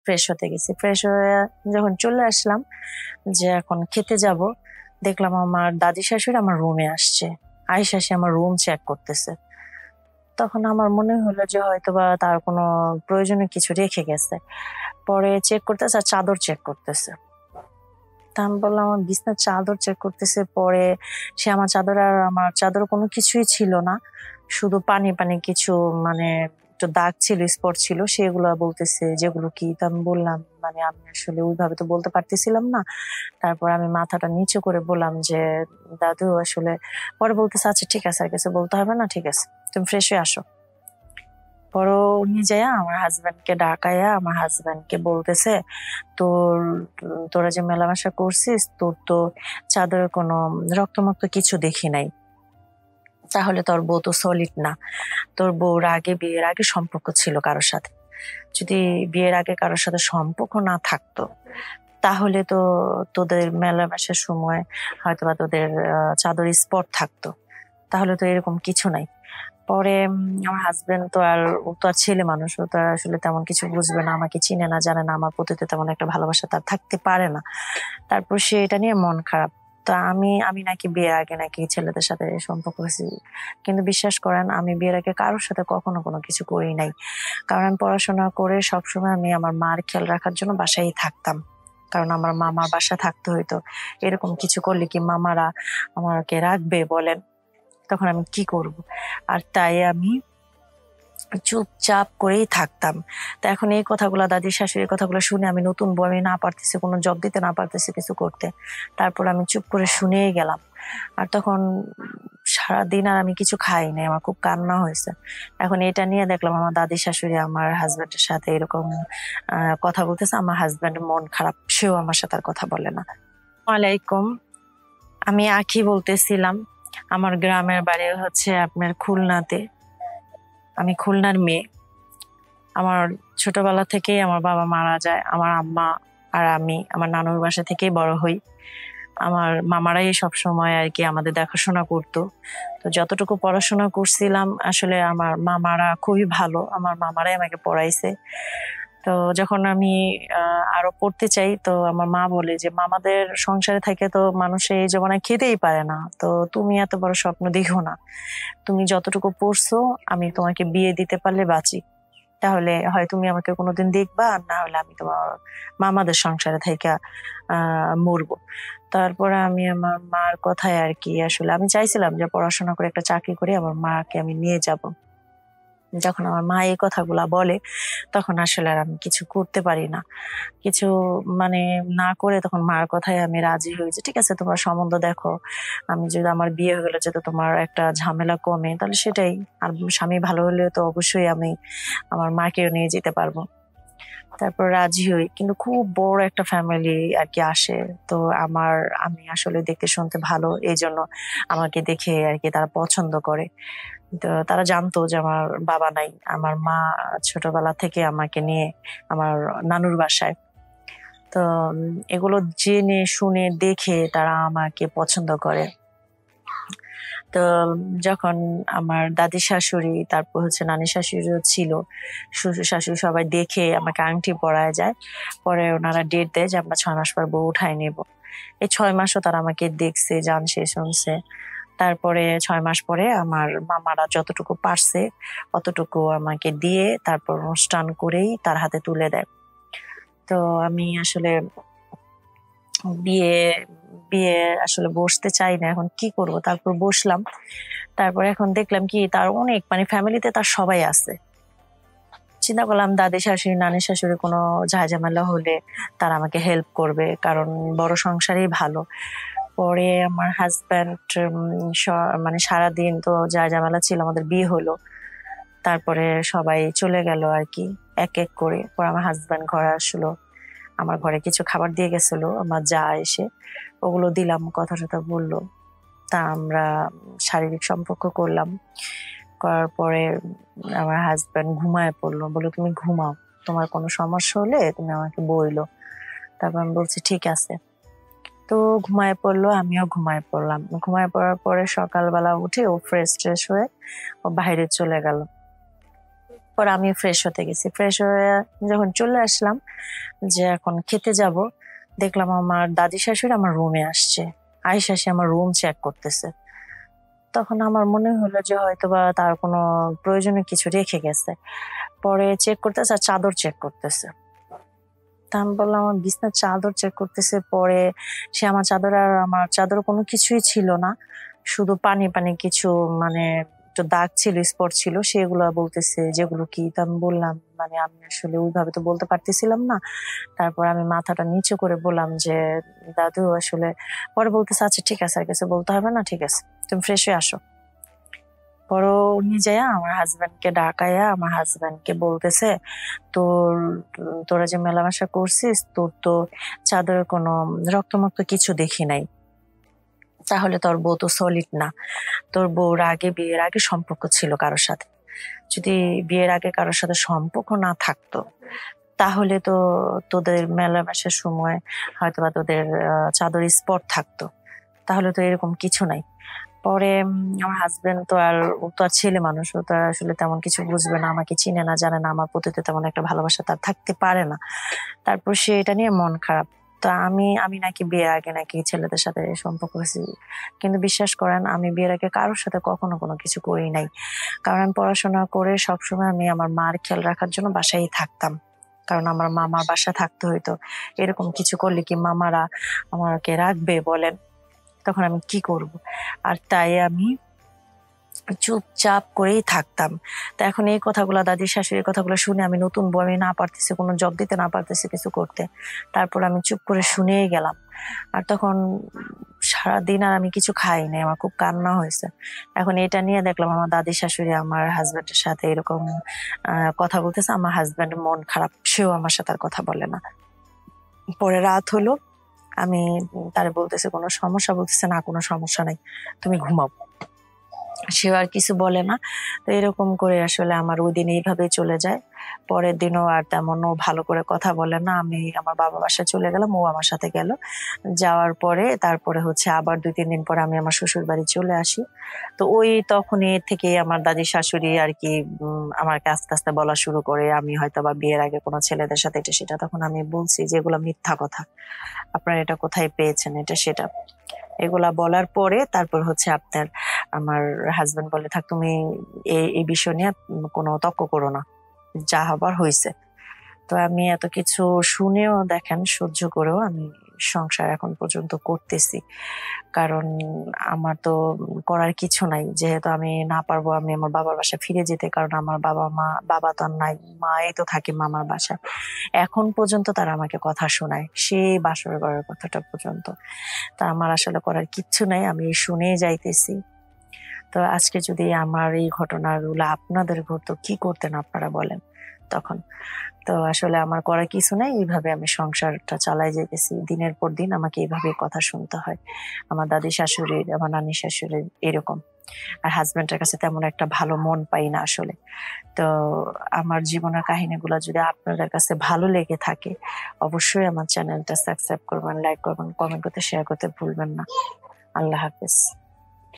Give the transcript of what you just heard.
Fresh হতে গেছি। Fresh হয়ে যখন চলে আসলাম যে এখন খেতে যাব, দেখলাম আমার দাদি শাশুড়ি আমার রুমে আসছে। আইসা সে আমার রুম চেক করতেছে। তখন আমার মনে হলো যে হয়তোবা তার কোনো প্রয়োজনীয় কিছু রেখে গেছে। পরে চেক করতেছে আর চাদর চেক করতেছে। তা আমি বললাম আমার বিছানার চাদর চেক করতেছে। পরে সে আমার চাদর আর আমার চাদরে কোনো কিছুই ছিল না। শুধু পানি, পানি কিছু মানে একটু দাগ ছিল, স্পট ছিল সেগুলা বলতেছে যেগুলো কি? তা আমি বললাম মানে আমি আসলে ওইভাবে তো বলতে পারতেছিলাম না। তারপর আমি মাথাটা নিচু করে বললাম যে, "দাদু আসলে" পরে বলতেছে, "আচ্ছা ঠিক আছে, আর কিছু বলতে হবে না। ঠিক আছে। তুমি ফ্রেশ হয়ে আসো।" পরে উনি যাইয়া আমার হাসব্যান্ডকে ডাকাইয়া আমার হাসব্যান্ডকে বলতেছে, "তোর তোরা যে মেলামেশা করছিস তোর তো চাদরে কোনো রক্ত-মক্ত কিছু দেখি নাই। তাহলে তোর বউ তো সলিড না। তোর বউর আগে বিয়ের আগে সম্পর্ক ছিল কারো সাথে। যদি বিয়ের আগে কারো সাথে সম্পর্ক না থাকতো তাহলে তো তোদের মেলামেশার সময় হয়তোবা তোদের চাদরে স্পট থাকতো। তাহলে তো এরকম কিছু নাই।" পরে আমার হাসব্যান্ড তো আর ও তো আর ছেলে মানুষ। ও তো আর আসলে তেমন কিছু বুঝবে না। আমাকে চিনে না, জানে না। আমার প্রতি তো তেমন একটা ভালোবাসা তার থাকতে পারে না। তারপর সে এটা নিয়ে মন খারাপ। তো আমি আমি নাকি বিয়ের আগে নাকি ছেলেদের সাথে সম্পর্ক হয়েছি। কিন্তু বিশ্বাস করেন আমি বিয়ের আগে কারো সাথে কখনো কোনো কিছু করি নাই। কারণ আমি পড়াশোনা করে সবসময় আমি আমার মার খেয়াল রাখার জন্য বাসায়ই থাকতাম। কারণ আমার মামার বাসায় থাকতে হইতো। এরকম কিছু করলে কি মামারা আমাকে রাখবে বলেন? তখন আমি কি করব? আর তাই আমি চুপচাপ করেই থাকতাম। তো এখন এই কথাগুলা দাদি শাশুড়ির কথাগুলো শুনে আমি নতুন বউ, আমি না পারতেছি কোনো জব দিতে, না পারতেছি কিছু করতে। তারপর আমি চুপ করে শুনেই গেলাম। আর তখন সারাদিন আর আমি কিছু খাই নাই। আমার খুব কান্না হয়েছে। এখন এটা নিয়ে দেখলাম আমার দাদি শাশুড়ি আমার হাসব্যান্ডের সাথে এরকম কথা বলতেছে। আমার হাসব্যান্ডের মন খারাপ। সেও আমার সাথে আর কথা বলে না। ওয়ালাইকুম। আমি আঁখি বলতেছিলাম। আমার গ্রামের বাড়ি হচ্ছে আপনার খুলনাতে। আমি খুলনার মেয়ে। আমার ছোটবেলা থেকেই আমার বাবা মারা যায়। আমার আম্মা আর আমি আমার নানুর বাসা থেকেই বড় হই। আমার মামারাই সবসময় আরকি আমাদের দেখাশোনা করতো। তো যতটুকু পড়াশোনা করছিলাম আসলে আমার মামারা খুবই ভালো। আমার মামারাই আমাকে পড়াইছে। তো যখন আমি আরো পড়তে চাই তো আমার মা বলে যে, "মামাদের সংসারে থেকে তো মানুষ এই জমানায় খেতেই পারে না। তো তুমি এত বড় স্বপ্ন দেখো না। তুমি যতটুকু পড়ছো আমি তোমাকে বিয়ে দিতে পারলে বাঁচি। তাহলে হয় তুমি আমাকে কোনোদিন দেখবা আর না হলে আমি তোমার মামাদের সংসারে থাইকা মরবো।" তারপরে আমি আমার মার কথায় আরকি আসলে আমি চাইছিলাম যে পড়াশোনা করে একটা চাকরি করে আমার মাকে আমি নিয়ে যাবো। যখন আমার মা এই কথাগুলা বলে তখন আসলে আর আমি কিছু করতে পারি না। কিছু মানে না করে তখন মার কথায় আমি রাজি হই যে, "ঠিক আছে তোমরা সম্বন্ধ দেখো। আমি যদি আমার বিয়ে হয়ে গেলে যাতে তোমার একটা ঝামেলা কমে তাহলে সেটাই। আর স্বামী ভালো হলে তো অবশ্যই আমি আমার মাকেও নিয়ে যেতে পারবো।" তারপর রাজি হই। কিন্তু খুব বড় একটা ফ্যামিলি আরকি আসে। তো আমি আসলে দেখতে শুনতে ভালো। এইজন্য আমাকে দেখে আরকি তারা পছন্দ করে। তো তারা জানতো যে আমার বাবা নাই। আমার মা ছোটবেলা থেকে আমাকে নিয়ে আমার নানুর বাসায়। তো এগুলো জেনে শুনে দেখে তারা আমাকে পছন্দ করে। তো যখন আমার দাদি শাশুড়ি তারপর হচ্ছে নানি শাশুড়িও ছিল। শ্বশুর শাশুড়ি সবাই দেখে আমাকে আংটি পরায় যায়। পরে ওনারা ডেট দেয় যে আমরা ৬ মাস পর বউ উঠায় নিব। এই ৬ মাসও তারা আমাকে দেখছে, জানছে, শুনছে। তারপরে ৬ মাস পরে আমার মামারা যতটুকু পারছে অতটুকু আমাকে দিয়ে তারপর অনুষ্ঠান করেই তার হাতে তুলে দেয়। তো আমি আসলে বিয়ে বিয়ে আসলে বসতে চাই না। এখন কি করব? তারপর বসলাম। তারপরে এখন দেখলাম কি তার অনেক মানে ফ্যামিলিতে তার সবাই আছে। চিন্তা করলাম দাদি শাশুড়ি, নানি শাশুড়ি কোনো ঝামেলা হলে তারা আমাকে হেল্প করবে। কারণ বড় সংসারই ভালো। পরে আমার হাসব্যান্ড মানে সারাদিন তো ঝামেলা ছিল। আমাদের বিয়ে হলো। তারপরে সবাই চলে গেল আরকি এক, এক করে। পরে আমার হাসব্যান্ড ঘরে আসলো। আমার ঘরে কিছু খাবার দিয়ে গেছিল আমার যা এসে। ওগুলো দিলাম, কথা-টথা বলল। তা আমরা শারীরিক সম্পর্ক করলাম। করার পরে আমার হাসব্যান্ড ঘুমায়ে পড়ল। বলল, "তুমি ঘুমাও। তোমার কোনো সমস্যা হলে তুমি আমাকে বইলো।" তারপর আমি বলছি, "ঠিক আছে।" তো ঘুমায়ে পড়ল, আমিও ঘুমায়ে পড়লাম। ঘুমায়ে পড়ার পরে সকালবেলা উঠে ও ফ্রেশ-ট্রেশ হয়ে ও বাহিরে চলে গেল। পরে আমি ফ্রেশ হতে গেছি, ফ্রেশ হয়ে যখন চলে আসলাম যে এখন খেতে যাব, দেখলাম আমার দাদি শাশুড়ি আমার রুমে আসছে। আয়েশা এসে আমার রুম চেক করতেছে। তখন আমার মনে হলো যে হয়তোবা তার কোনো প্রয়োজনীয় কিছু রেখে গেছে। পরে চেক করতেছে আর চাদর চেক করতেছে। তা আমি বললাম আমার বিছনার চাদর চেক করতেছে। পরে সে আমার চাদর, আর আমার চাদরে কোনো কিছুই ছিল না, শুধু পানি পানি কিছু, মানে একটু দাগ ছিল, স্পট ছিল, সেগুলো বলতেছে যেগুলো কি। তা আমি বললাম মানে আমি আসলে ওইভাবে তো বলতে পারতেছিলাম না। তারপর আমি মাথাটা নিচু করে বললাম যে দাদু আসলে, পরে বলতেছে আচ্ছা ঠিক আছে, আর কিছু বলতে হবে না, ঠিক আছে তুমি ফ্রেশ হয়ে আসো। পরে উনি যাইয়া আমার হাজবেন্ডকে ডাকাইয়া আমার হাজবেন্ডকে বলতেছে, তোর তোরা যে মেলামেশা করছিস, তোর তো চাদরে কোনো রক্তমাক্ত কিছু দেখি নাই, তাহলে তোর বউ তো সলিড না। তোর বউর আগে, বিয়ের আগে সম্পর্ক ছিল কারোর সাথে। যদি বিয়ের আগে কারোর সাথে সম্পর্ক না থাকতো, তাহলে তো তোদের মেলামেশার সময় হয়তোবা তোদের চাদর স্পট থাকতো, তাহলে তো এরকম কিছু নাই। পরে আমার হাজবেন্ড তো আর, ও তো আর ছেলে মানুষ, ও তো আর আসলে তেমন কিছু বুঝবে না, আমাকে চিনে না জানে না, আমার প্রতি তো তেমন একটা ভালোবাসা তার থাকতে পারে না। তারপর সে এটা নিয়ে মন খারাপ। তো আমি আমি নাকি বিয়ের আগে নাকি ছেলেদের সাথে সম্পর্ক হয়েছি, কিন্তু বিশ্বাস করেন আমি বিয়ের আগে কারোর সাথে কখনো কোনো কিছু করি নাই। কারণ আমি পড়াশোনা করে সবসময় আমি আমার মার খেয়াল রাখার জন্য বাসায় থাকতাম, কারণ আমার মামার বাসা থাকতে হইতো। এরকম কিছু করলে কি মামারা আমাকে রাখবে বলেন? তখন আমি কি করব? আর তাই আমি চুপচাপ করেই থাকতাম। তো এখন এই কথাগুলা, দাদি শাশুড়ির কথাগুলো শুনে আমি নতুন বউ, আমি না পারতেছি, কোনো জব দিতে না পারতেছি, কিছু করতে। তারপর আমি চুপ করে শুনেই গেলাম। আর তখন সারাদিন আর আমি কিছু খাই নাই, আমার খুব কান্না হয়েছে। এখন এটা নিয়ে দেখলাম আমার দাদি শাশুড়ি আমার হাজবেন্ডের সাথে এরকম কথা বলতেছে। আমার হাজবেন্ড মন খারাপ, সেও আমার সাথে আর কথা বলে না। পরে রাত হলো, আমি তারে বলতেছে কোনো সমস্যা, বলতেছে না কোনো সমস্যা নাই, তুমি ঘুমাও। সেও আর কিছু বলে না। তো এরকম করে আসলে আমার ওই দিন এইভাবেই চলে যায়। পরের দিনও আর তেমন ও ভালো করে কথা বলে না। আমি আমার বাবার বাসায় চলে গেলাম, ও আমার সাথে গেল। যাওয়ার পরে তারপরে হচ্ছে আবার ২-৩ দিন পরে আমি আমার শ্বশুর বাড়ি চলে আসি। তো ওই তখনই থেকে আমার দাদি শাশুড়ি আর কি আমাকে আস্তে আস্তে বলা শুরু করে, আমি হয়তোবা বিয়ের আগে কোনো ছেলেদের সাথে এটা সেটা। তখন আমি বলছি যে এগুলো মিথ্যা কথা, আপনারা এটা কোথায় পেয়েছেন, এটা সেটা। এগুলা বলার পরে তারপর হচ্ছে আপনার, আমার হাজবেন্ড বলে থাক তুমি এই বিষয় নিয়ে কোনো তর্ক করো না, যা হবার হয়েছে। তো আমি এত কিছু শুনেও দেখেন, সহ্য করেও আমি সংসার এখন পর্যন্ত করতেছি। কারণ আমার তো করার কিছু নাই, যেহেতু আমি না পারবো আমি আমার বাবার বাসায় ফিরে যেতে, কারণ আমার বাবা তো আর নাই, মাই তো থাকে মামার বাসায়। এখন পর্যন্ত তারা আমাকে কথা শোনায়, সেই বাসর ঘরের কথাটা পর্যন্ত। তা আমার আসলে করার কিচ্ছু নাই, আমি শুনেই যাইতেছি। তো আজকে যদি আমার এই ঘটনাগুলো আপনাদের ঘটতো, কি করতেন আপনারা বলেন তখন? তো আসলে আমার করার কিছু নাই, এইভাবে আমি সংসারটা চালাই যেতেছি। দিনের পর দিন আমাকে এইভাবে কথা শুনতে হয় আমার দাদি শাশুড়ির, আমার নানি শাশুড়ির, এরকম। আর হাজবেন্ডের কাছে তেমন একটা ভালো মন পাই না আসলে। তো আমার জীবনের কাহিনীগুলো যদি আপনাদের কাছে ভালো লেগে থাকে, অবশ্যই আমার চ্যানেলটা সাবস্ক্রাইব করবেন, লাইক করবেন, কমেন্ট করতে, শেয়ার করতে ভুলবেন না। আল্লাহ হাফেজ।